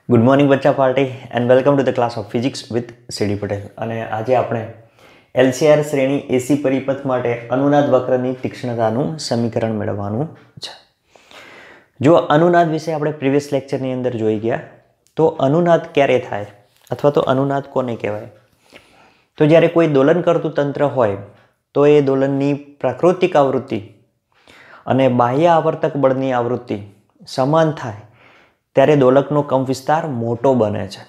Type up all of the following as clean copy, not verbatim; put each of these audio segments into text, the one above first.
Good morning બચ્ચા party and welcome to the class of physics with C D Patel. અને આજે આપણે એલસીઆર શ્રેણી એસી પરિપથ માટે અનુનાદ વક્રની તીક્ષ્ણતાનું સમીકરણ મેળવવાનું છે. જો અનુનાદ વિશે આપણે પ્રીવિયસ લેક્ચરની અંદર જોઈ ગયા, તો અનુનાદ ક્યારે થાય અથવા તો અનુનાદ કોને કહેવાય? તો જ્યારે કોઈ દોલન કરતું તંત્ર હોય તો એ દોલનની પ્રાકૃતિક આવૃત્તિ અને બાહ્ય આવર્તક બળની આવૃત્તિ સમાન થાય ત્યારે દોલકનો કંપ વિસ્તાર મોટો બને છે.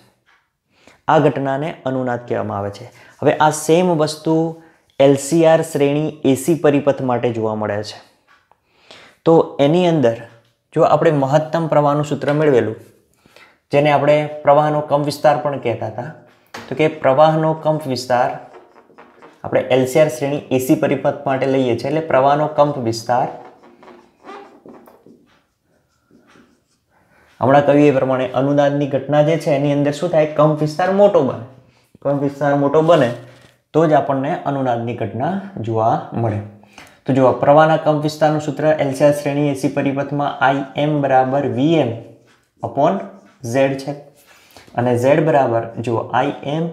આ ઘટનાને અનુનાદ કહેવામાં આવે છે. હવે આ સેમ વસ્તુ એલસીઆર શ્રેણી એસી પરિપથ માટે જોવા મળે છે. તો એની અંદર જો આપણે મહત્તમ પ્રવાહનું સૂત્ર મેળવેલું, જેને આપણે પ્રવાહનો કંપ વિસ્તાર પણ કહેતા હતા, તો કે પ્રવાહનો કંપ વિસ્તાર આપણે એલસીઆર શ્રેણી એસી પરિપથ માટે લઈએ છીએ, એટલે પ્રવાહનો કંપ વિસ્તાર હમણાં કહ્યું એ પ્રમાણે અનુનાદની ઘટના જે છે એની અંદર શું થાય? કંપ વિસ્તાર મોટો બને. કંપ વિસ્તાર મોટો બને તો જ આપણને અનુનાદની ઘટના જોવા મળે. તો જો પ્રવાહના કંપ વિસ્તારનું સૂત્ર એલસીઆર શ્રેણી એસી પરિપથમાં Im બરાબર Vm અપોન Z છે. અને Z બરાબર જો Im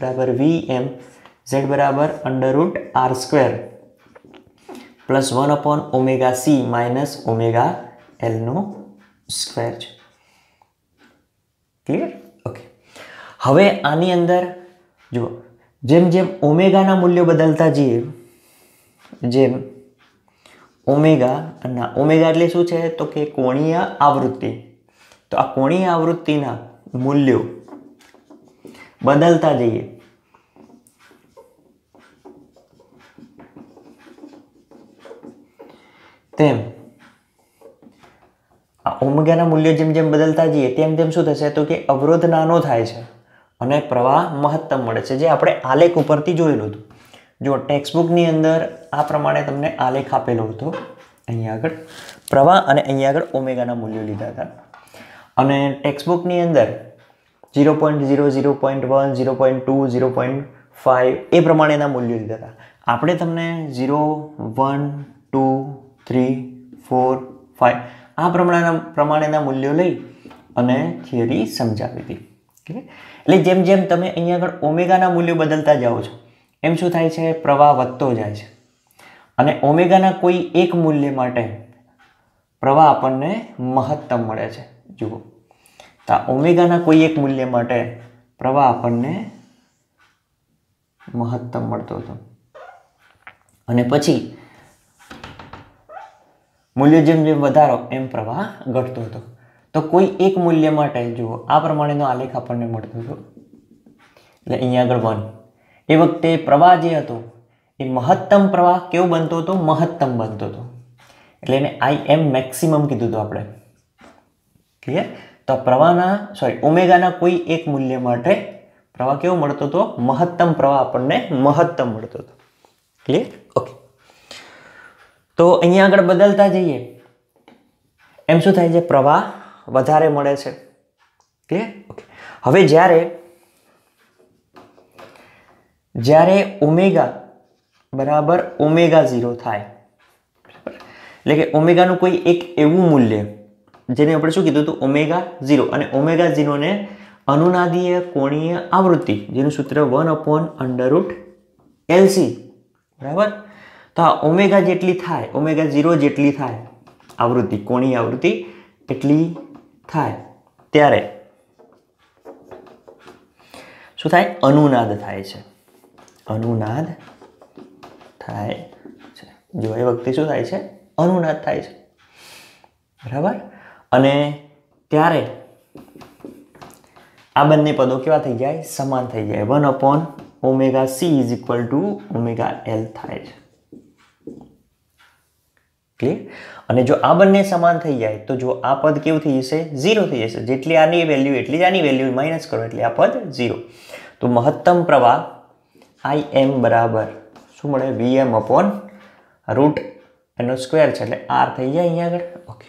બરાબર Vm, Z બરાબર √r² plus 1 upon omega c minus omega l નો સ્ક્વેર છે. ક્લિયર? ઓકે. હવે આની અંદર જુઓ, જેમ જેમ ઓમેગાના મૂલ્યો બદલતા જઈએ, જેમ ઓમેગા એટલે શું છે? તો કે કોણીય આવૃત્તિ. તો આ કોણીય આવૃત્તિના મૂલ્યો બદલતા જઈએ તેમ આ ઓમેગાના મૂલ્યો જેમ જેમ બદલતા જઈએ તેમ તેમ શું થશે? તો કે અવરોધ નાનો થાય છે અને પ્રવાહ મહત્તમ મળે છે, જે આપણે આલેખ ઉપરથી જોયેલું હતું. જો ટેક્સ્ટબુકની અંદર આ પ્રમાણે તમને આલેખ આપેલો હતો. અહીંયા આગળ પ્રવાહ અને અહીંયા આગળ ઓમેગાના મૂલ્યો લીધા હતા. અને ટેક્સ્ટબુકની અંદર 0.0, 0.1, 0.2, 0.5 એ પ્રમાણેના મૂલ્યો લીધા હતા. આપણે તમને 0, 1, 2, 3, 4, 5 આ પ્રમાણેના મૂલ્યો લઈ અને થિયરી સમજાવી હતી. એટલે જેમ જેમ તમે અહીંયા આગળ ઓમેગાના મૂલ્યો બદલતા જાઓ છો એમ શું થાય છે? પ્રવાહ વધતો જાય છે. અને ઓમેગાના કોઈ એક મૂલ્ય માટે પ્રવાહ આપણને મહત્તમ મળે છે. જુઓ, તો ઓમેગાના કોઈ એક મૂલ્ય માટે પ્રવાહ આપણને મહત્તમ મળતો હતો. અને પછી મૂલ્ય જેમ જેમ વધારો એમ પ્રવાહ ઘટતો હતો. તો કોઈ એક મૂલ્ય માટે જુઓ આ પ્રમાણેનો આલેખ આપણને મળતો હતો. એટલે અહીંયા આગળ 1 એ વખતે પ્રવાહ જે હતો એ મહત્તમ પ્રવાહ કેવો બનતો હતો? મહત્તમ બનતો હતો. એટલે એને Im મેક્સિમમ કીધું હતું આપણે. ક્લિયર? તો ઓમેગાના કોઈ એક મૂલ્ય માટે પ્રવાહ કેવો મળતો હતો? મહત્તમ પ્રવાહ આપણને મહત્તમ મળતો હતો. ક્લિયર? ઓકે. તો અહીંયા આગળ બદલતા જઈએ એમ શું થાય છે? પ્રવાહ વધારે મળે છે. ક્લિયર? ઓકે. હવે જ્યારે ઓમેગા બરાબર ઓમેગા 0 થાય, એટલે કે ઓમેગાનું કોઈ એક એવું મૂલ્ય જેને આપણે શું કીધું હતું? ઓમેગા 0. અને ઓમેગા 0 ને અનુનાદીય કોણીય આવૃત્તિ, જેનું સૂત્ર 1/√LC, બરાબર? તો આ ઓમેગા જેટલી થાય, ઓમેગા 0 જેટલી થાય આવૃત્તિ, કોણીય આવૃત્તિ એટલી થાય ત્યારે શું થાય? અનુનાદ થાય છે. અનુનાદ થાય છે. જો એ વખતે શું થાય છે? અનુનાદ થાય છે. બરાબર? અને ત્યારે આ બંને પદો કેવા થઈ જાય? સમાન થઈ જાય. 1/ωc = ωL થાય છે. ક્લિયર? અને જો આ બંને સમાન થઈ જાય તો જો આ પદ કેવું થઈ જશે? 0 થઈ જશે. જેટલી આની વેલ્યુ એટલી જ આની વેલ્યુ માઇનસ કરો એટલે આ પદ 0. તો મહત્તમ પ્રવાહ Im બરાબર શું મળે? Vm/√2 છે, એટલે r થઈ જાય અહીંયા આગળ. ઓકે.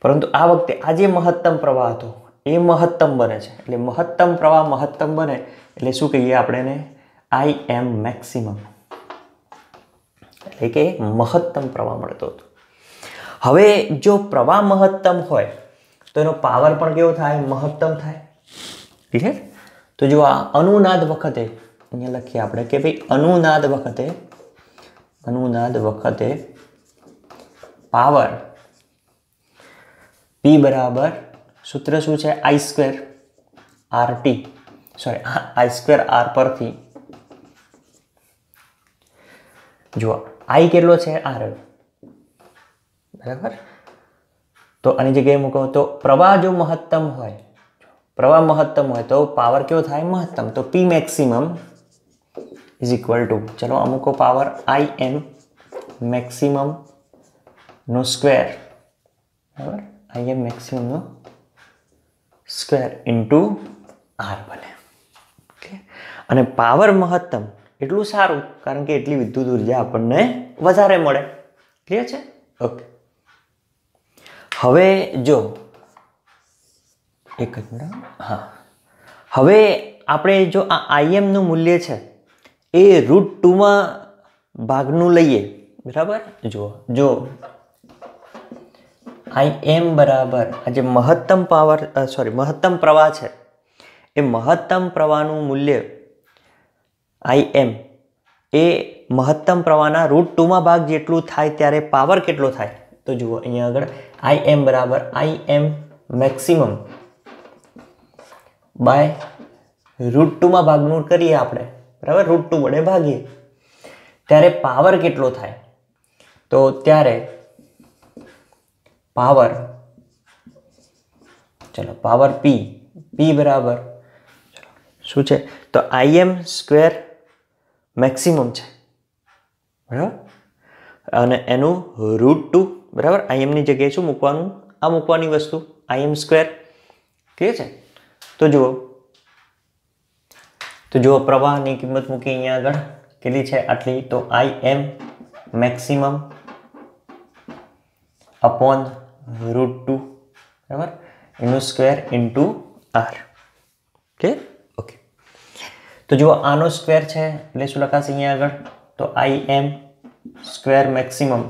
પરંતુ આ વખતે આ જે મહત્તમ પ્રવાહ હતો એ મહત્તમ બને છે. એટલે મહત્તમ પ્રવાહ મહત્તમ બને એટલે શું કહીએ આપણે એને? Im મેક્સિમમ, એટલે કે મહત્તમ પ્રવાહ મળતો હતો. હવે જો પ્રવાહ મહત્તમ હોય, તો એનો પાવર પણ કેવો થાય? મહત્તમ થાય. ક્લિયર? તો જો આ અનુનાદ વખતે અહીંયા લખીએ આપણે કે ભાઈ અનુનાદ વખતે પાવર P બરાબર સૂત્ર શું છે? I² RT, sorry I² R પરથી જો I કેટલો છે? R, બરાબર. તો આની જગ્યાએ મૂકો તો પ્રવાહ જો મહત્તમ હોય તો પાવર કેવો થાય? મહત્તમ. તો P maximum is equal two, ચલો અમુકો પાવર IM મેક્સિમમ નો સ્ક્વેર, બરાબર, IM મેક્સિમમ નો સ્ક્વેર ઇન્ટુ R બને. ઓકે. અને પાવર મહત્તમ એટલું સારું કારણ કે એટલી વિદ્યુત ઉર્જા આપણને વધારે મળે. ક્લિયર છે? ઓકે. હવે જો એક જ મિનિટ. હા, હવે આપણે જો આ IM નું મૂલ્ય છે એ √2માં ભાગનું લઈએ, બરાબર. જો IM બરાબર આ જે મહત્તમ મહત્તમ પ્રવાહ છે એ મહત્તમ પ્રવાહનું મૂલ્ય IM એ મહત્તમ પ્રવાહના √2માં ભાગ જેટલું થાય ત્યારે પાવર કેટલો થાય? તો જુઓ અહીંયા આગળ IM બરાબર IM મેક્સિમમ બાય √2માં ભાગનું કરીએ આપણે, બરાબર, √2 વડે ભાગીએ ત્યારે પાવર કેટલો થાય? તો ત્યારે પાવર P બરાબર શું છે? તો IM² મેક્સિમમ છે, બરાબર, અને એનું √2, બરાબર. IM ની જગ્યાએ શું મૂકવાનું? આ મૂકવાની વસ્તુ IM². ક્લિયર છે? તો જુઓ પ્રવાહની કિંમત મૂકી અહીંયા આગળ કેટલી છે? આટલી. તો IM મેક્સિમમ અપોન √2, બરાબર, એનું square into R. Clear? Okay. તો જુઓ આનો સ્ક્વેર છે એટલે શું લખાશે અહીંયા આગળ? તો IM² મેક્સિમમ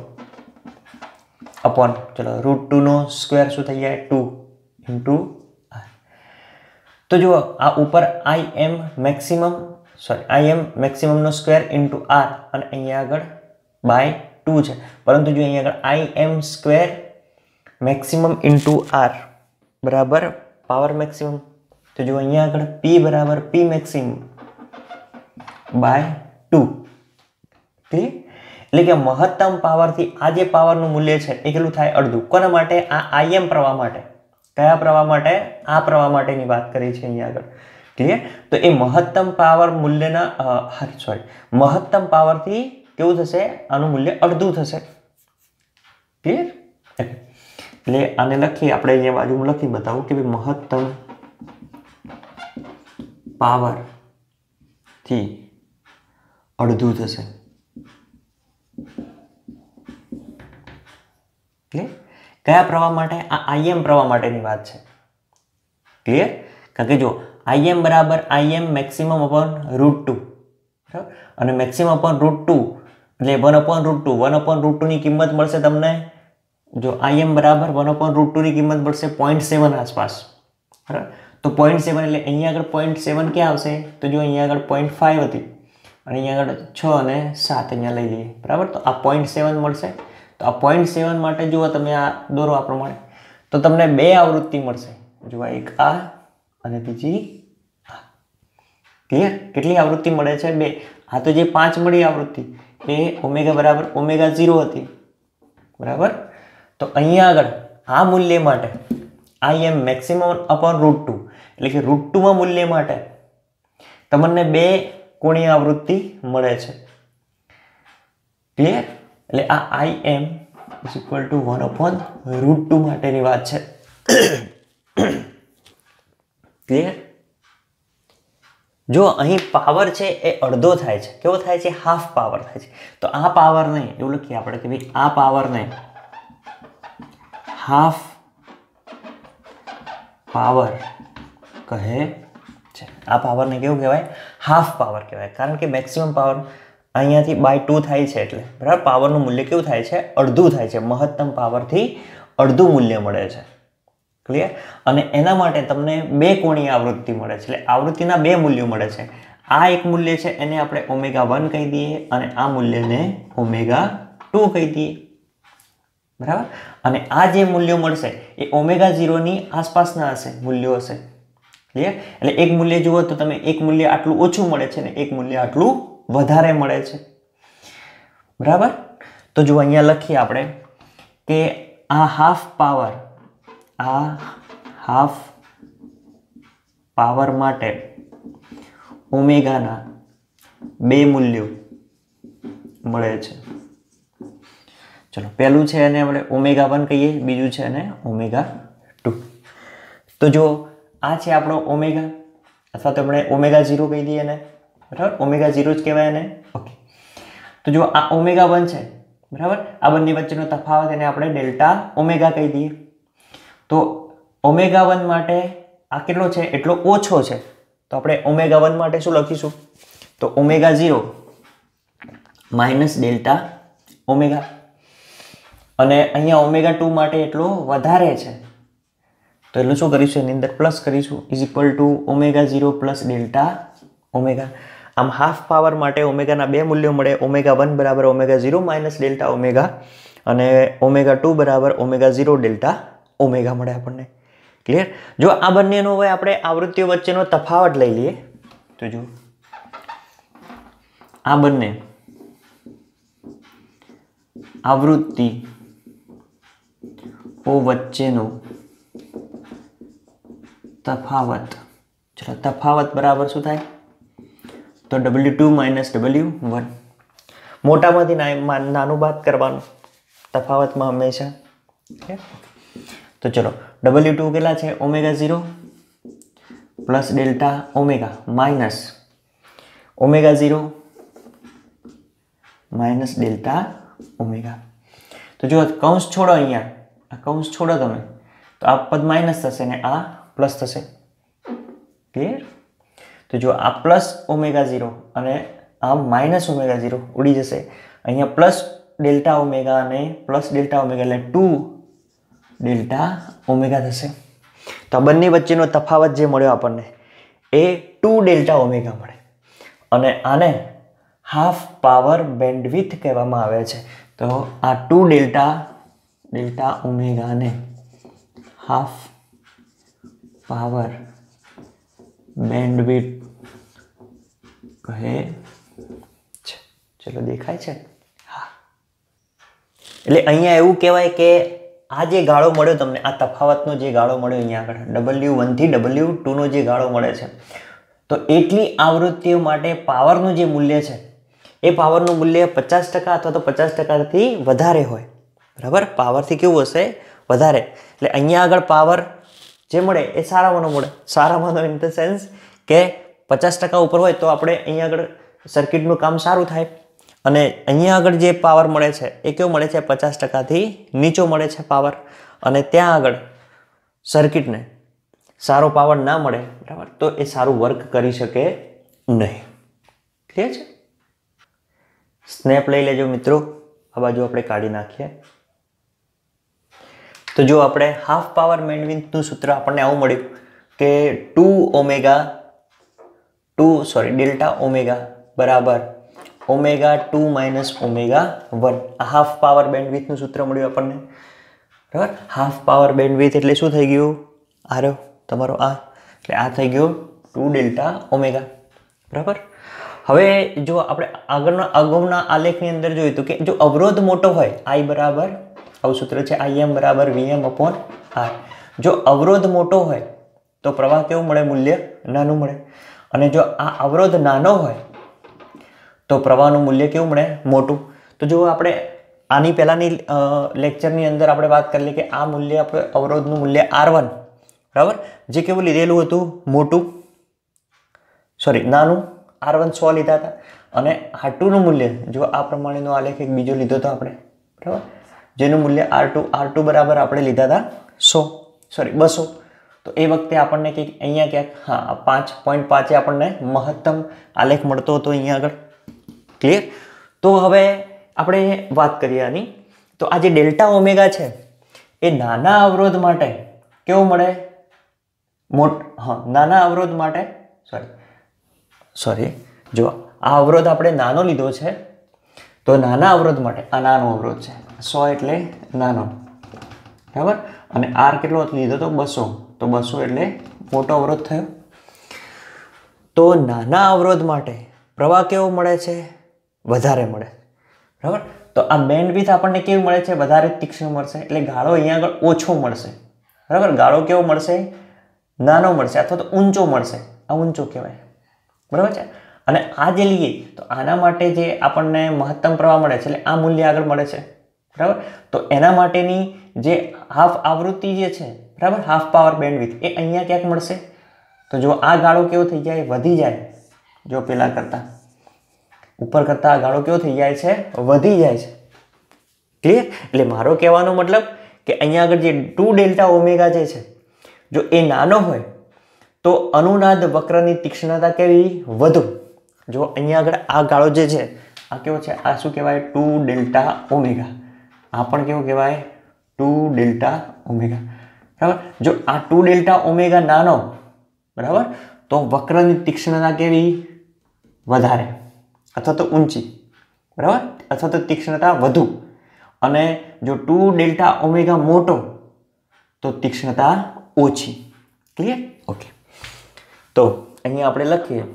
અપોન, ચલો √2 નો સ્ક્વેર શું થઈ જાય? 2 ઇન્ટુ R. તો જુઓ આ ઉપર IM મેક્સિમમ નો સ્ક્વેર ઇન્ટુ R અને અહીંયા આગળ બાય 2 છે, પરંતુ જો અહીંયા આગળ IM² મેક્સિમમ ઇન્ટુ R બરાબર પાવર મેક્સિમમ. તો જો અહીંયા આગળ P બરાબર P મેક્સિમમ બાય 2. એટલે કે મહત્તમ પાવરથી આ જે પાવરનું મૂલ્ય છે એ કેટલું થાય? અડધું. કોના માટે? આ IM પ્રવાહ માટે. કયા પ્રવાહ માટે? આ પ્રવાહ માટેની વાત કરી છે અહીંયા આગળ. ક્લિયર? તો એ મહત્તમ પાવર મૂલ્યના મહત્તમ પાવરથી કેવું થશે? આનું મૂલ્ય અડધું થશે. ક્લિયર? એટલે આને લખી આપણે અહીંયા બાજુમાં લખી બતાવું કે મહત્તમ પાવર થી અડધું થશે. કયા પ્રવાહ માટે? આ IM પ્રવાહ માટેની વાત છે. ક્લિયર? કારણ કે જો IM બરાબર IM મેક્સિમમ અપોન √2, બરાબર, અને મેક્સિમમ અપોન √2 એટલે 1/√2 ની કિંમત મળશે તમને. જો IM બરાબર 1/√2 ની કિંમત મળશે 0.7 આસપાસ, બરાબર. તો 0.7 એટલે અહીંયા આગળ 0.7 ક્યાં આવશે? તો જો અહીંયા આગળ 0.5 હતી અને અહીંયા આગળ 6 અને 7 અહીંયા લઈ લઈએ, બરાબર. તો આ 0.7 મળશે. તો આ 0.7 માટે જુઓ તમે આ દોરો આ પ્રમાણે, તો તમને બે આવૃત્તિ મળશે. જો એક આ અને બીજી આ. ક્લિયર? કેટલી આવૃત્તિ મળે છે? બે. આ તો જે 5 મળી આવૃત્તિ એ ઓમેગા બરાબર ω0 હતી, બરાબર. તો અહીંયા આગળ આ મૂલ્ય માટે IM મેક્સિમમ અપોન √2 એટલે કે √2માં મૂલ્ય માટે તમને બે કોણીય આવૃત્તિ મળે છે. ક્લિયર? એટલે આ IM ઇઝ ઇક્વલ ટુ 1/√2 માટેની વાત છે. ક્લિયર? જો અહીં પાવર છે એ અડધો થાય છે. કેવો થાય છે? હાફ પાવર થાય છે. તો આ પાવર નહીં, એવું લખીએ આપણે કે ભાઈ આ પાવર નહીં, હાફ પાવર કહે છે. આ પાવરને કેવું કહેવાય? હાફ પાવર કહેવાય. કારણ કે મેક્સિમમ પાવર અહીંયાથી બાય 2 થાય છે એટલે, બરાબર, પાવરનું મૂલ્ય કેવું થાય છે? અડધું થાય છે. મહત્તમ પાવરથી અડધું મૂલ્ય મળે છે. ક્લિયર? અને એના માટે તમને બે કોણીય આવૃત્તિ મળે છે, એટલે આવૃત્તિના બે મૂલ્યો મળે છે. આ એક મૂલ્ય છે એને આપણે ω1 કહી દઈએ અને આ મૂલ્યને ω2 કહી દઈએ, બરાબર? અને આ જે મૂલ્યો મળશે એ ω0 ની આસપાસના હશે, મૂલ્યો હશે, ક્લિયર? એટલે એક મૂલ્ય જુઓ તો તમે એક મૂલ્ય આટલું ઓછું મળે છે ને એક મૂલ્ય આટલું વધારે મળે છે, બરાબર? તો જો અહીંયા લખીએ આપણે કે આ હાફ પાવર માટે ઓમેગાના બે મૂલ્યો મળે છે. ચલો, પહેલું છે એને આપણે ω1 કહીએ, બીજું છે એને ω2. તો જો આ છે આપણો ઓમેગા, અથવા તો આપણે ω0 કહી દઈએ ને, બરાબર? ω0 જ કહેવાય એને. ઓકે, તો જો આ ω1 છે, બરાબર? આ બંને વચ્ચેનો તફાવત એને આપણે ડેલ્ટા ઓમેગા કહી દઈએ. તો ω1 માટે આ કેટલો છે? એટલો ઓછો છે. તો આપણે ω1 માટે શું લખીશું? તો ω0 માઇનસ ડેલ્ટા ઓમેગા. અને અહીંયા ω2 માટે એટલો વધારે છે, તો એટલું શું કરીશું? એની અંદર પ્લસ કરીશું, is equal to ω0 plus delta omega. આમ હાફ પાવર માટે ઓમેગાના બે મૂલ્યો મળે, ω1 બરાબર ω0 માઇનસ ડેલ્ટા ઓમેગા અને ω2 બરાબર ω0 ડેલ્ટા ઓમેગા મળે આપણને, ક્લિયર? જો આ બંનેનો હવે આપણે આવૃત્તિઓ વચ્ચેનો તફાવત લઈ લઈએ તો જો આ બંને આવૃત્તિઓ વચ્ચેનો તફાવત, ચલો તફાવત બરાબર શું થાય? તો W2 માઇનસ W1. મોટામાંથી નાનું બાદ કરવાનું તફાવતમાં હંમેશા. તો ચલો W2 કેટલા છે? ω0 plus delta omega minus ω0 minus delta omega. તો જો કૌંસ છોડો, અહીંયા આ કૌંસ છોડો તમે, તો આ પદ માઇનસ થશે ને આ પ્લસ થશે, ક્લિયર? તો જો આ પ્લસ ω0 અને આ માઇનસ ω0 ઉડી જશે. અહીંયા પ્લસ ડેલ્ટા ઓમેગા અને પ્લસ ડેલ્ટા ઓમેગા એટલે 2 ડેલ્ટા ઓમેગા થશે. તો આ બંને વચ્ચેનો તફાવત જે મળ્યો આપણને એ 2 ડેલ્ટા ઓમેગા મળે. અને આને હાફ પાવર બેન્ડવિડ્થ કહેવામાં આવે છે. તો આ 2 ડેલ્ટા ઓમેગાને હાફ પાવર બેન્ડવિડ્થ કહે છે. ચલો, દેખાય છે? હા. એટલે અહીંયા એવું કહેવાય કે આ જે ગાળો મળ્યો તમને, આ તફાવતનો જે ગાળો મળ્યો અહીંયા આગળ W1 થી W2 નો જે ગાળો મળે છે, તો એટલી આવૃત્તિઓ માટે પાવરનું જે મૂલ્ય છે એ પાવરનું મૂલ્ય 50% અથવા તો 50%થી વધારે હોય, બરાબર? પાવરથી કેવું હશે? વધારે. એટલે અહીંયા આગળ પાવર જે મળે એ સારામાંનો મળે. સારામાંનો ઇન ધ સેન્સ કે 50% ઉપર હોય તો આપણે અહીંયા આગળ સર્કિટનું કામ સારું થાય. અને અહીંયા આગળ જે પાવર મળે છે એ કેવો મળે છે? 50%થી નીચો મળે છે પાવર. અને ત્યાં આગળ સર્કિટને સારો પાવર ના મળે, બરાબર, તો એ સારું વર્ક કરી શકે નહીં. ક્લિયર છે? સ્નેપ લઈ લેજો મિત્રો. આ બાજુ આપણે કાઢી નાખીએ. તો જો આપણે હાફ પાવર બેન્ડવિડ્થનું સૂત્ર આપણને આવું મળ્યું કે ડેલ્ટા ઓમેગા બરાબર ω2 માઇનસ ω1. આ હાફ પાવર બેન્ડવિડ્થનું સૂત્ર મળ્યું આપણને, બરાબર? હાફ પાવર બેન્ડવિડ્થ એટલે શું થઈ ગયું? આ રહ્યો તમારો આ, એટલે આ થઈ ગયો 2 ડેલ્ટા ઓમેગા, બરાબર? હવે જો આપણે અગાઉના આલેખની અંદર જોયું તો કે જો અવરોધ મોટો હોય, I બરાબર આવું સૂત્ર છે, Im બરાબર Vm/R. જો અવરોધ મોટો હોય તો પ્રવાહ કેવું મળે? મૂલ્ય નાનું મળે. અને જો આ અવરોધ નાનો હોય તો પ્રવાહનું મૂલ્ય કેવું મળે? મોટું. તો જો આપણે આની પહેલાની લેક્ચરની અંદર આપણે વાત કરી કે આ મૂલ્ય આપણે અવરોધનું મૂલ્ય R1, બરાબર, જે કેવું લીધેલું હતું? મોટું, નાનું. R1 100 લીધા હતા. અને R2 નું મૂલ્ય જો આ પ્રમાણેનો આલેખ એક બીજો લીધો હતો આપણે, બરાબર, જેનું મૂલ્ય R2 બરાબર આપણે લીધા હતા 200. તો એ વખતે આપણને કંઈક અહીંયા ક્યાંક 5.5 આપણને મહત્તમ આલેખ મળતો હતો અહીંયા આગળ, ક્લિયર? તો હવે આપણે વાત કરીએ આની. તો આ જે ડેલ્ટા ઓમેગા છે એ નાના અવરોધ માટે કેવું મળે? નાના અવરોધ માટે સોરી જો આ અવરોધ આપણે નાનો લીધો છે, તો નાના અવરોધ માટે આ નાનો અવરોધ છે, 100 એટલે નાનો, બરાબર, અને આર કેટલો લીધો તો 200, તો 200 એટલે મોટો અવરોધ થયો. તો નાના અવરોધ માટે પ્રવાહ કેવો મળે છે? વધારે મળે, બરાબર. તો આ બેન્ડવિડ્થ આપણને કેવું મળે છે? વધારે તીક્ષ્ણ મળશે, એટલે ગાળો અહીંયા આગળ ઓછો મળશે, બરાબર. ગાળો કેવો મળશે? નાનો મળશે અથવા તો ઊંચો મળશે. આ ઊંચો કહેવાય, બરાબર છે. અને આ જે લઈએ તો આના માટે જે આપણને મહત્તમ પ્રવાહ મળે છે, એટલે આ મૂલ્ય આગળ મળે છે, બરાબર. તો એના માટેની જે હાફ આવૃત્તિ જે છે, બરાબર, હાફ પાવર બેન્ડવિડ્થ એ અહીંયા ક્યાંક મળશે. તો જો આ ગાળો કેવો થઈ જાય? વધી જાય. જો પેલા કરતા ઉપર કરતા આ ગાળો કેવો થઈ જાય છે? વધી જાય છે. ક્લિયર? એટલે મારો કહેવાનો મતલબ કે અહીંયા આગળ જે 2 ડેલ્ટા ઓમેગા જે છે, જો એ નાનો હોય તો અનુનાદ વક્રની તીક્ષ્ણતા કેવી? વધુ. જો અહીંયા આગળ આ ગાળો જે છે આ કેવો છે? આ શું કહેવાય? 2 ડેલ્ટા ઓમેગા. આ પણ કેવું કહેવાય? 2 ડેલ્ટા ઓમેગા, બરાબર. જો આ 2 ડેલ્ટા ઓમેગા નાનો, બરાબર, તો વક્રની તીક્ષ્ણતા કેવી? વધારે અથવા તો ઊંચી, બરાબર, અથવા તો તીક્ષ્ણતા વધુ. અને જો 2 ડેલ્ટા ઓમેગા મોટો તો તીક્ષ્ણતા ઓછી. ક્લિયર? ઓકે. તો અહીંયા આપણે લખીએ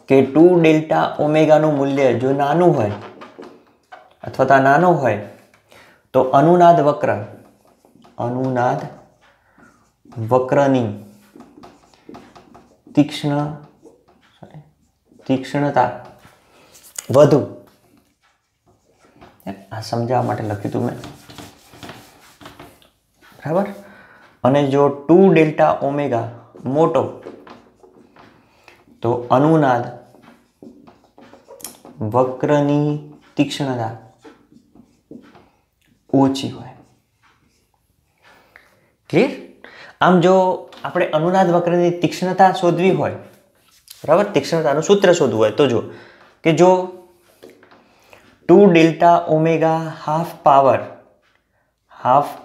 કે 2 ડેલ્ટા ઓમેગાનું મૂલ્ય જો નાનું હોય અથવા તો નાનો હોય તો અનુનાદ વક્રની તીક્ષ્ણતા વધુ. આ સમજાવવા માટે લખ્યું હતું મેં, બરાબર. અને જો 2 ડેલ્ટા ઓમેગા મોટો તો અનુનાદ વક્રની તીક્ષ્ણતા ઓછી હોય. ક્લિયર? આમ જો આપણે અનુનાદ વક્રની તીક્ષ્ણતા શોધવી હોય, બરાબર, તીક્ષ્ણતાનું સૂત્ર શોધવું હોય તો જો કે જો 2 delta omega half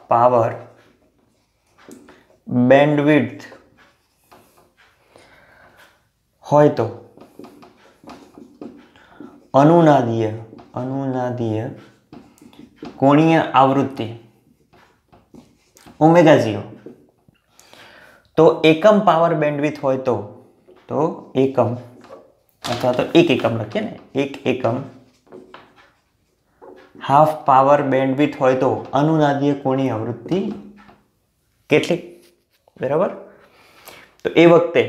power bandwidth હોય તો અનુનાદીય કોણીય આવૃત્તિ ઓમેગા 0, તો એકમ પાવર બેન્ડવિડ્થ હોય તો એકમ અથવા તો 1 એકમ લખીએ ને, 1 એકમ હાફ પાવર બેન્ડવિડ્થ હોય તો અનુનાદીય કોણીય આવૃત્તિ કેટલી? બરાબર. તો એ વખતે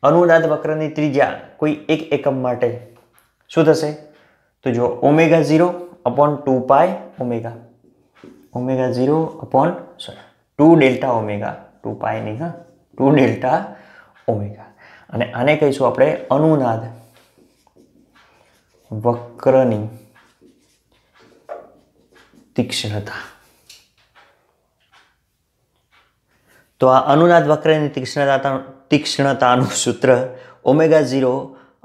અનુનાદ વક્રની ત્રિજ્યા કોઈ 1 એકમ માટે શું થશે? તો જો omega 0 upon 2 pi omega, omega 0 upon 2 delta omega, 2 pi નહીં, 2 ડેલ્ટા ઓમેગા. અને આને કહીશું આપણે અનુનાદ વક્રની તીક્ષ્ણતા. તો આ અનુનાદ વક્રની તીક્ષ્ણતાનું સૂત્ર ઓમેગા 0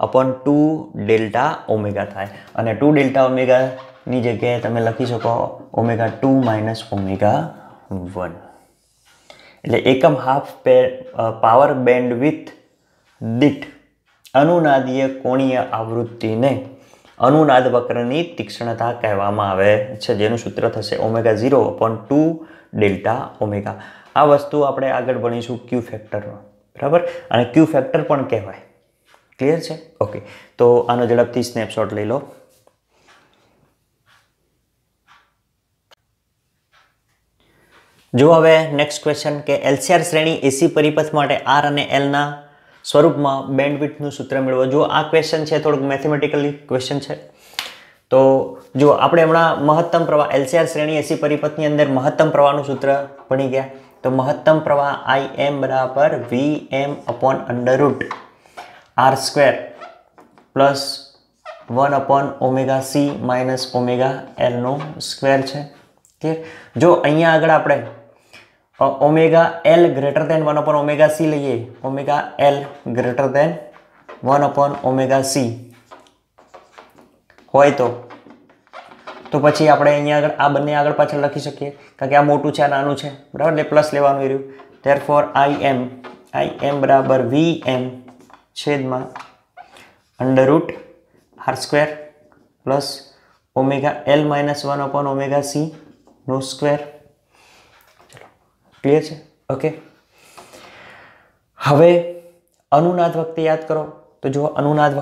અપોન 2 ડેલ્ટા ઓમેગા થાય. અને 2 ડેલ્ટા ઓમેગાની જગ્યાએ તમે લખી શકો ઓમેગા 2 માઇનસ ઓમેગા 1. એટલે એકમ હાફ પાવર બેન્ડવિડ્થ દીઠ અનુનાદીય કોણીય આવૃત્તિને અનુનાદ વક્રની તીક્ષ્ણતા કહેવામાં આવે છે, જેનું સૂત્ર થશે ઓમેગા 0 અપોન 2 ડેલ્ટા ઓમેગા. આ વસ્તુ આપણે આગળ ભણીશું ક્યુ ફેક્ટરમાં, બરાબર, અને ક્યુ ફેક્ટર પણ કહેવાય. ક્લિયર છે? ઓકે. તો આનો ઝડપથી સ્નેપશોટ લઈ લો. જો હવે નેક્સ્ટ ક્વેશ્ચન કે એલસીઆર શ્રેણી એસી પરિપથ માટે આર અને એલના સ્વરૂપમાં બેન્ડવિડ્થનું સૂત્ર મેળવો. જો આ ક્વેશ્ચન છે થોડુંક મેથેમેટિકલી ક્વેશ્ચન છે. તો જો આપણે હમણાં મહત્તમ પ્રવાહ એલસીઆર શ્રેણી એસી પરિપથની અંદર મહત્તમ પ્રવાહનું સૂત્ર ભણી ગયા. તો મહત્તમ પ્રવાહ આઈ એમ બરાબર V M upon under root R square plus 1 upon omega C minus omega એલનો સ્ક્વેર છે. ક્લિયર? જો અહીંયા આગળ આપણે omega L greater than 1 upon omega C લઈએ, omega L greater than 1 upon omega C હોય તો તો પછી આપણે અહીંયા આગળ આ બંને આગળ પાછળ લખી શકીએ, કારણ કે આ મોટું છે આ નાનું છે, બરાબર, એટલે પ્લસ લેવાનું રહ્યું. ધેરફોર આઈ એમ બરાબર VM છેદમાં under route R² plus omega L - 1 upon omega C નો સ્ક્વેર. ચલો, ક્લિયર છે? ઓકે. હવે અનુનાદ વખતે યાદ કરો તો જો અનુનાદ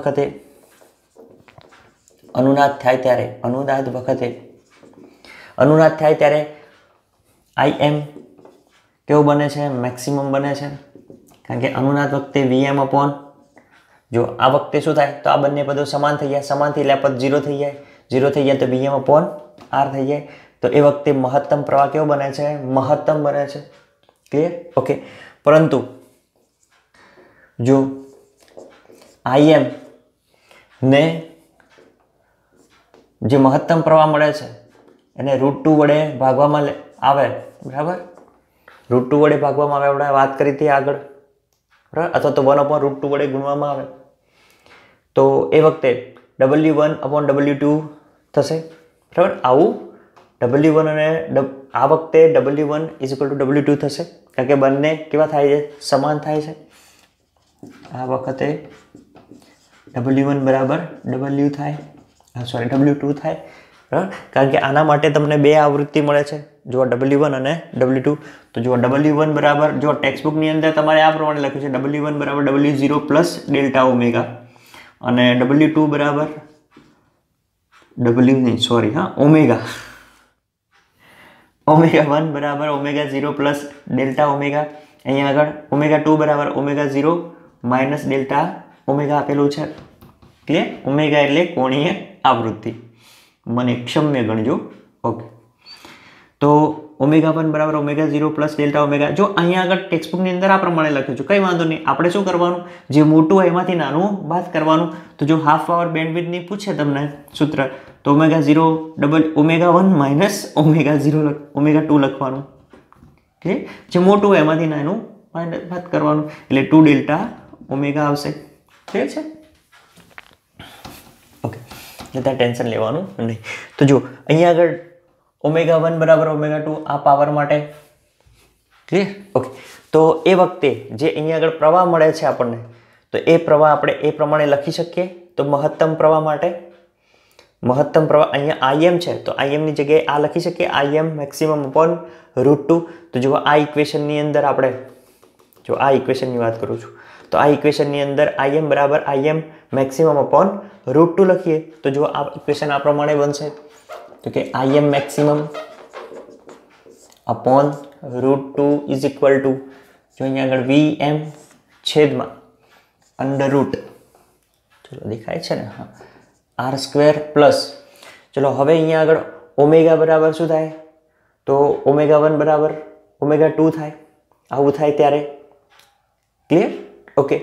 થાય ત્યારે IM કેવું બને છે? મેક્સિમમ બને છે, કારણ કે અનુનાદ વખતે VM અપોન, જો આ વખતે શું થાય તો આ બંને પદો સમાન થઈ જાય, સમાન થઈ એટલે પદ 0 થઈ જાય, 0 થઈ જાય તો VM અપોન R થઈ જાય. તો એ વખતે મહત્તમ પ્રવાહ કેવો બને છે? મહત્તમ બને છે. ક્લિયર? ઓકે. પરંતુ જો IM ને જે મહત્તમ પ્રવાહ મળે છે એને √2 વડે ભાગવામાં આવે, બરાબર, √2 વડે ભાગવામાં આવે, આપણે વાત કરી હતી આગળ, બરાબર, અથવા તો 1/√2 વડે ગુણવામાં આવે, તો એ વખતે W1/W2 થશે, બરાબર. આવું W1 અને આ વખતે W1 = W2 થશે, કારણ કે બંને કેવા થાય છે? સમાન થાય છે. આ વખતે W1 બરાબર W થાય, W2 થાય, બરાબર, કારણ કે આના માટે તમને બે આવૃત્તિ મળે છે, જો W1 અને W2. તો જો W1 બરાબર, જો ટેક્સ્ટબુકની અંદર તમારે આ પ્રમાણે લખ્યું છે, W1 બરાબર W0 પ્લસ ડેલ્ટા ઓમેગા, અને W2 બરાબર ઓમેગા1 બરાબર ઓમેગા0 પ્લસ ડેલ્ટા ઓમેગા. અહીંયા આગળ ઓમેગા2 બરાબર ઓમેગા0 માઇનસ ડેલ્ટા ઓમેગા આપેલું છે. ક્લિયર? ઓમેગા એટલે કોણીય આવૃત્તિ, મને ક્ષમ્ય ગણજો. ઓકે. તો ઓમેગા1 બરાબર ઓમેગા0 પ્લસ ડેલ્ટા ઓમેગા. જો અહીંયા આગળ ટેક્સ્ટબુકની અંદર આ પ્રમાણે લખ્યું છે, કંઈ વાંધો નહીં, આપણે શું કરવાનું? જે મોટું હોય એમાંથી નાનું બાદ કરવાનું. તો જો હાફ પાવર બેન્ડવિડ્થની પૂછે તમને સૂત્ર, તો ઓમેગા1 માઇનસ ઓમેગા2 લખવાનું. ક્લિયર? જે મોટું હોય એમાંથી નાનું બાદ કરવાનું, એટલે 2 ડેલ્ટા ઓમેગા આવશે. ક્લિયર છે? ઓકે, એટલે ત્યાં ટેન્શન લેવાનું નહીં. તો જો અહીંયા આગળ ઓમેગા1 બરાબર ઓમેગા2 આ પાવર માટે. ક્લિયર? ઓકે. તો એ વખતે જે અહીંયા આગળ પ્રવાહ મળે છે આપણને, તો એ પ્રવાહ આપણે એ પ્રમાણે લખી શકીએ. તો મહત્તમ પ્રવાહ માટે મહત્તમ પ્રવાહ અહીંયા IM છે, તો IM ની જગ્યાએ આ લખી શકીએ, IM મેક્સિમમ અપોન √2. તો જો આ ઇક્વેશનની અંદર આપણે, જો આ ઇક્વેશનની વાત કરું છું, તો આ ઇક્વેશનની અંદર IM બરાબર IM મેક્સિમમ અપોન √2 લખીએ, તો જો આ ઇક્વેશન આ પ્રમાણે બનશે, તો કે IM maximum upon √2 is equal two, જો અહીંયા આગળ VM છેદમાં અંડર રૂટ, ચલો દેખાય છે ને, હા, R² પ્લસ, ચલો હવે અહીંયા આગળ ઓમેગા બરાબર શું થાય? તો ઓમેગા1 બરાબર ઓમેગા2 થાય. આવું થાય ત્યારે. ક્લિયર? ઓકે.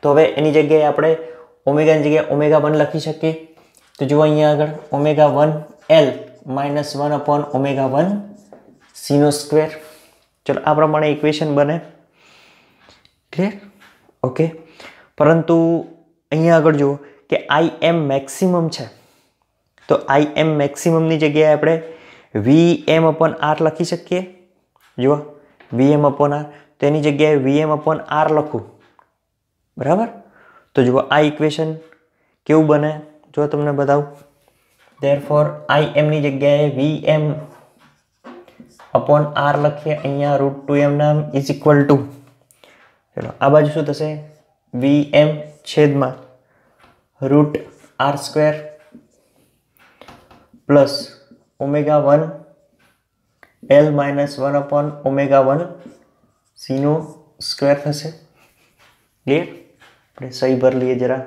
તો હવે એની જગ્યાએ આપણે ઓમેગાની જગ્યાએ ઓમેગા1 લખી શકીએ. તો જુઓ અહીંયા આગળ ઓમેગા1 L - 1 અપોન ઓમેગા1 C નો સ્ક્વેર. ચલો આ પ્રમાણે ઇક્વેશન બને. ક્લિયર? ઓકે. પરંતુ અહીંયા આગળ જુઓ કે IM મેક્સિમમ છે, તો IM મેક્સિમમની જગ્યાએ આપણે VM અપોન R લખી શકીએ. જુઓ VM અપોન R, તેની જગ્યાએ VM અપોન R લખું, બરાબર. તો જુઓ આ ઇક્વેશન કેવું બને, જો તમને બતાવું. ધેરફોર IM ની જગ્યાએ VM અપોન R લખીએ, અહીંયા √2m નામ ઇઝ ઇક્વલ ટુ, ચલો આ બાજુ શું થશે? VM છેદમાં √R² પ્લસ ઓમેગા1 L - 1 અપોન ઓમેગા1 C નો સ્ક્વેર થશે. ક્લિયર? આપણે સહી ભર લઈએ જરા.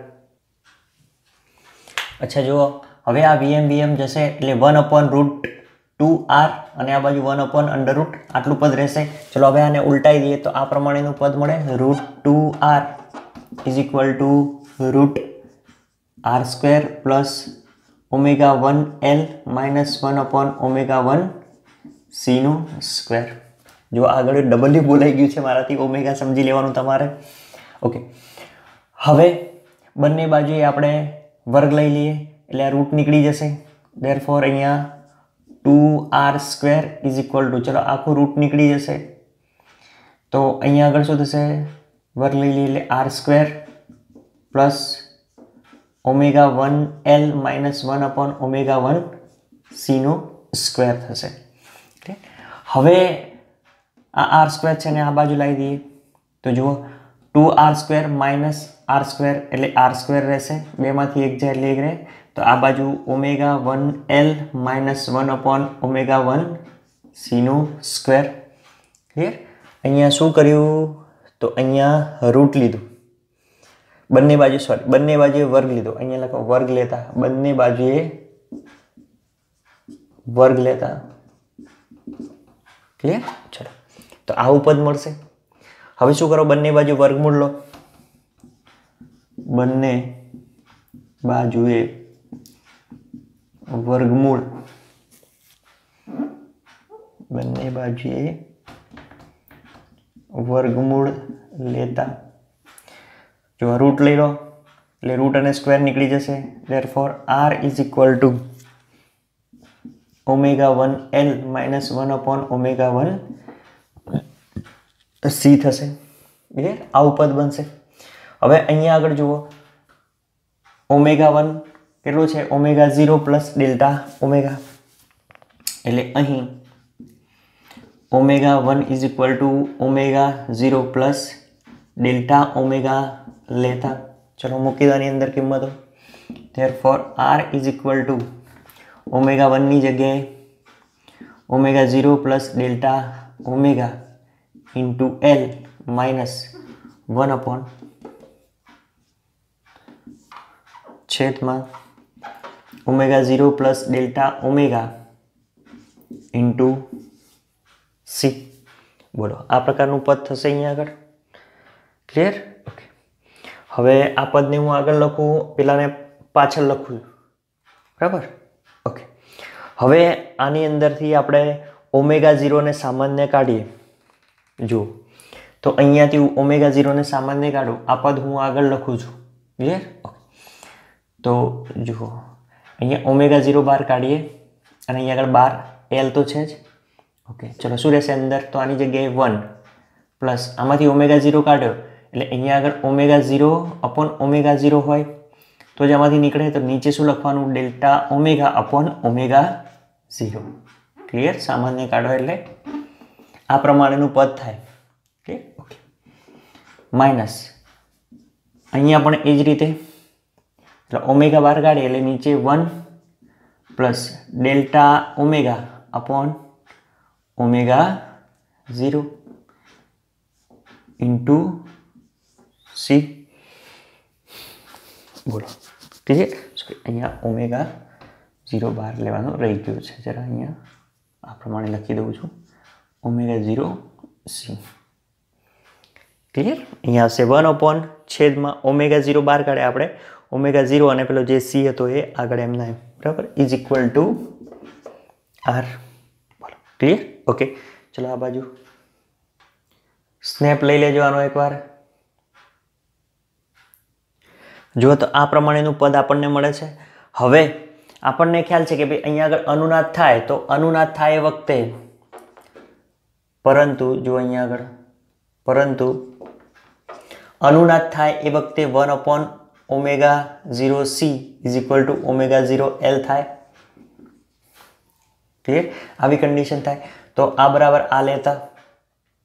અચ્છા જુઓ, હવે આ VM જશે એટલે 1/√2R અને આ બાજુ 1/√, આટલું પદ રહેશે. ચલો હવે આને ઉલટાઈ દઈએ તો આ પ્રમાણેનું પદ મળે, √2R is equal to √R² plus ઓમેગા1 L - 1 અપોન ઓમેગા1 C નો સ્ક્વેર. જો આગળ W બોલાઈ ગયું છે મારાથી, ઓમેગા સમજી લેવાનું તમારે. ઓકે. હવે બંને બાજુએ આપણે વર્ગ લઈ લઈએ એટલે આ રૂટ નીકળી જશે. ધેરફોર અહીંયા 2r² ઇઝ ઇક્વલ ટુ, ચલો આખું રૂટ નીકળી જશે તો અહીંયા આગળ શું થશે, વર્ગ લઈ લઈએ એટલે r² plus ω1L minus 1/ω1c નો સ્ક્વેર થશે. હવે આ r² છે ને આ બાજુ લાવી દઈએ તો જુઓ 2r² માઇનસ r² એટલે r² રહેશે, બેમાંથી એક જાય એટલે એક રહે, તો આ બાજુ ω1L માઇનસ 1/ω1c નો સ્ક્વેર. ક્લિયર? અહીંયા શું કર્યું તો અહીંયા રૂટ લીધું, બંને બાજુએ વર્ગ લીધો, અહીંયા લખો વર્ગ લેતા, બંને બાજુએ વર્ગ લેતા. ક્લિયર? ચલો તો આવું પદ મળશે. હવે શું કરો, બંને બાજુ વર્ગમૂળ લો, બંને બાજુએ વર્ગમૂળ, બંને બાજુએ વર્ગમૂળ લેતા જો રૂટ લઈ લો એટલે રૂટ અને સ્ક્વેર નીકળી જશે. Therefore r is equal two ω1L minus 1/ω1c થશે. ક્લિયર? આવું પદ બનશે. હવે અહીંયા આગળ જુઓ ω1 કેટલો છે, ω0 પ્લસ ડેલ્ટા ઓમેગા, એટલે અહીં ω1 is equal to ω0 plus delta omega લેતા, ચલો મૂકી દો અંદર કિંમતો. Therefore r is equal to ω1 ની જગ્યાએ ω0 plus delta omega into L minus 1 છેદમાં ω0 plus delta omega into c. બોલો આ પ્રકારનું પદ થશે અહીંયા આગળ. ક્લિયર? ઓકે. હવે આ પદને હું આગળ લખું, પેલાને પાછળ લખું, બરાબર? ઓકે. હવે આની અંદરથી આપણે ω0 ને સામાન્ય કાઢીએ. જુઓ તો અહીંયાથી ω0 ને સામાન્ય કાઢું, આ પદ હું આગળ લખું છું. ક્લિયર? ઓકે. તો જુઓ અહીંયા ω0 બહાર કાઢીએ અને અહીંયા આગળ બાર L તો છે જ. ઓકે, ચલો શું રહેશે અંદર, તો આની જગ્યાએ 1 પ્લસ આમાંથી ω0 કાઢ્યો એટલે અહીંયા આગળ ω0/ω0 હોય તો જ આમાંથી નીકળે, તો નીચે શું લખવાનું, ડેલ્ટા ω/ω0. ક્લિયર? સામાન્ય કાઢો એટલે આ પ્રમાણેનું પદ થાય. ઓકે. માઇનસ અહીંયા પણ એ જ રીતે, એટલે ઓમેગા બહાર કાઢીએ એટલે નીચે 1 પ્લસ ડેલ્ટા ω/ω0 ઇન્ટુ c. બોલો ક્લિયર? સોરી અહીંયા ω0 બહાર લેવાનું રહી ગયું છે, જરા અહીંયા આ પ્રમાણે લખી દઉં છું, ω0c. ક્લિયર? અહીંયા આવશે 1 છેદમાં ω0 બહાર કાઢે આપણે, ω0 અને પેલો જે c હતો એ આગળ એમના એમ, બરાબર, ઇઝ ઇક્વલ ટુ r. બોલો ક્લિયર? ઓકે. ચલો આ બાજુ સ્નેપ લઈ લેજો આનો એકવાર. જો તો આ પ્રમાણેનું પદ આપણને મળે છે. હવે આપણને ખ્યાલ છે કે ભાઈ અહીંયા આગળ અનુનાદ થાય તો અનુનાદ થાય એ વખતે, પરંતુ જો અહીંયા આગળ અનુનાદ થાય એ વખતે 1/ω0c is equal two ω0L થાય. ક્લિયર? આવી કન્ડિશન થાય તો આ બરાબર આ લેતા,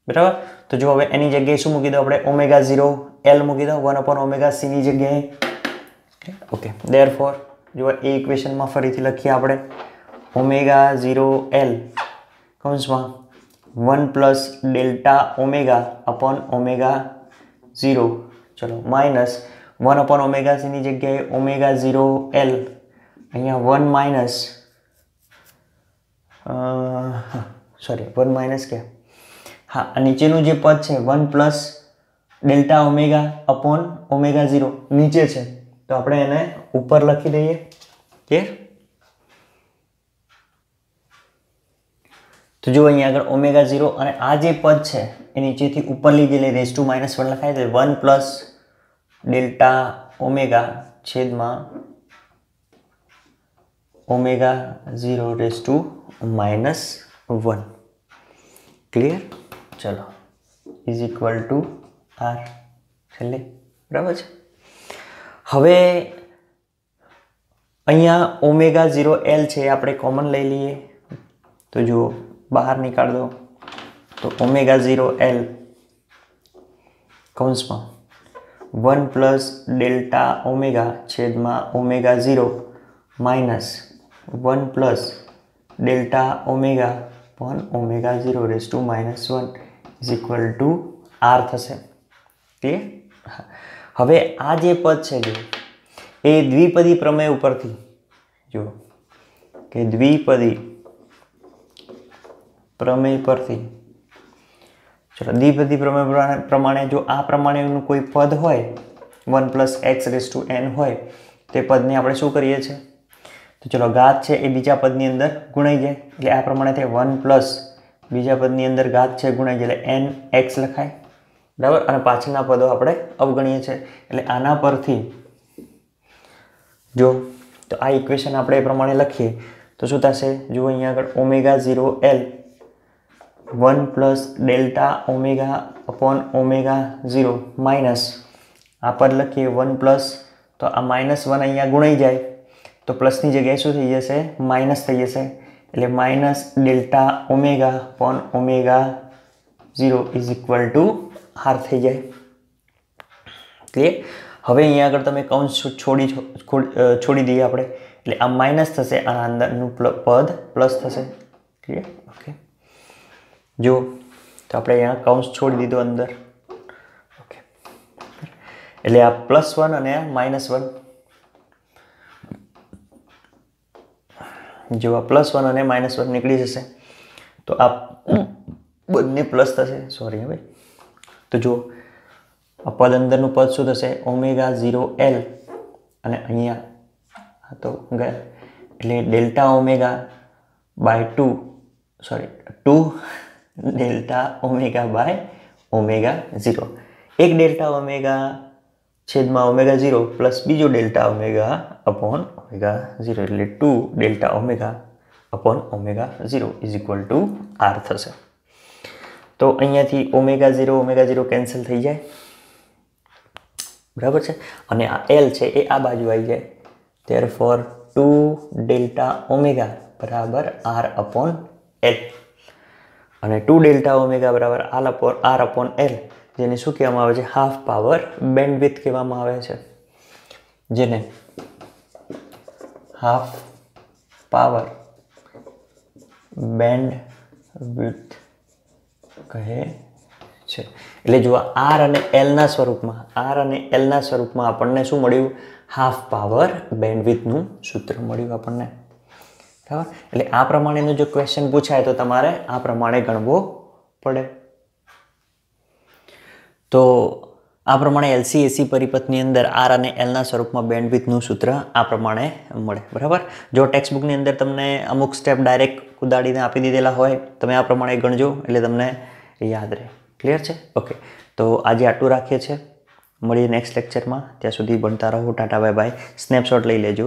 બરાબર. તો જો હવે એની જગ્યાએ શું મૂકી દો આપણે, ω0L મૂકી દો 1/ω/c ની જગ્યાએ. ઓકે. ધેરફોર જો એ ઇક્વેશનમાં ફરીથી લખીએ આપણે, ω0L કૌંસમાં 1 પ્લસ ડેલ્ટા ω/ω0, ચલો માઇનસ 1/ω/c ની જગ્યાએ ω0L, અહીંયા 1 માઇનસ સોરી 1 માઇનસ કે હા નીચેનું જે પદ છે 1 પ્લસ ડેલ્ટા ω/ω0 નીચે છે તો આપણે એને ઉપર લખી દઈએ. ક્લિયર? તો જો અહીંયા આગળ ω0 અને આ જે પદ છે એ નીચેથી ઉપર લઈ જઈને -1 લખાય તો 1 પ્લસ ડેલ્ટા ઓમેગા છેદમાં ઓમેગા 0 રેઝ ટુ -1 ક્લિયર. ચલો ઇઝ ઇક્વલ ટુ આર છેલ્લે બરાબર છે. હવે અહીંયા ઓમેગા 0 એલ છે આપણે કોમન લઈ લઈએ તો જુઓ બહાર નીકાળ દો તો ઓમેગા 0 એલ કૌંસમાં 1 પ્લસ ડેલ્ટા ઓમેગા છેદમાં omega 0 minus 1 plus delta omega પણ omega 0 raise to -1 is equal to R થશે. ક્લિયર. હવે આ જે પદ છે જો એ દ્વિપદી પ્રમેય ઉપરથી જો કે દ્વિપદી પ્રમેય પરથી ચલો દ્વિપદી પ્રમેય પ્રમાણે જો આ પ્રમાણેનું કોઈ પદ હોય 1 plus x raise to n હોય તે પદને આપણે શું કરીએ છીએ તો ચલો ઘાત છે એ બીજા પદની અંદર ગુણાઈ જાય એટલે આ પ્રમાણે થાય 1 પ્લસ બીજા પદની અંદર ઘાત છે ગુણાઈ જાય એટલે n x લખાય બરાબર. અને પાછળના પદો આપણે અવગણીએ છીએ એટલે આના પરથી જો તો આ ઇક્વેશન આપણે એ પ્રમાણે લખીએ તો શું થશે જો અહીંયા આગળ omega 0 L 1 plus delta omega upon omega 0 minus આ પદ લખીએ 1 પ્લસ તો આ -1 અહીંયા ગુણાઈ જાય તો પ્લસની જગ્યાએ શું થઈ જશે માઇનસ થઈ જશે એટલે minus delta omega upon omega 0 is equal to R થઈ જાય. ક્લિયર. હવે અહીંયા આગળ તમે કૌંસ છોડી દઈએ આપણે એટલે આ માઇનસ થશે આના અંદરનું પદ પ્લસ થશે. ક્લિયર. ઓકે જો તો આપણે અહીંયા કૌંસ છોડી દીધો અંદર. ઓકે એટલે આ +1 અને આ -1 જો આ +1 અને -1 નીકળી જશે તો આ બંને પ્લસ થશે. સોરી હવે તો જો આ પદ અંદરનું પદ શું થશે ઓમેગા 0 એલ અને અહીંયા તો ગયા એટલે delta omega by 2 delta omega by omega 0 એક ડેલ્ટા ઓમેગા છેદમાં ઓમેગા 0 પ્લસ બીજો ડેલ્ટા ઓમેગા અપોન ઓમેગા 0 એટલે 2 delta omega upon omega 0 is equal to R થશે. તો અહીંયાથી ઓમેગા 0 કેન્સલ થઈ જાય બરાબર છે અને આ એલ છે એ આ બાજુ આવી જાય therefore 2 ડેલ્ટા ઓમેગા બરાબર આર અપોન એલ અને 2 ડેલ્ટા ઓમેગા બરાબર આર અપોન એલ જેને શું કહેવામાં આવે છે હાફ પાવર બેન્ડવિડ્થ કહેવામાં આવે છે જેને હાફ પાવર બેન્ડવિડ્થ કહે છે. એટલે જો આર અને એલના સ્વરૂપમાં આપણને શું મળ્યું હાફ પાવર બેન્ડવિડ્થનું સૂત્ર મળ્યું આપણને બરાબર. એટલે આ પ્રમાણેનો જો ક્વેશ્ચન પૂછાય તો તમારે આ પ્રમાણે ગણવો પડે. તો આ પ્રમાણે એલસી એસી પરિપથની અંદર આર અને એલના સ્વરૂપમાં બેન્ડવિડ્થનું સૂત્ર આ પ્રમાણે મળે બરાબર. જો ટેક્સ્ટ બુકની અંદર તમને અમુક સ્ટેપ ડાયરેક્ટ ઉદાડીને આપી દીધેલા હોય તમે આ પ્રમાણે ગણજો એટલે તમને યાદ રહે. ક્લિયર છે. ઓકે તો આજે આટલું રાખીએ છીએ મળીએ નેક્સ્ટ લેક્ચરમાં. ત્યાં સુધી ભણતા રહો. Tata bye bye. સ્નેપશોટ લઈ લેજો.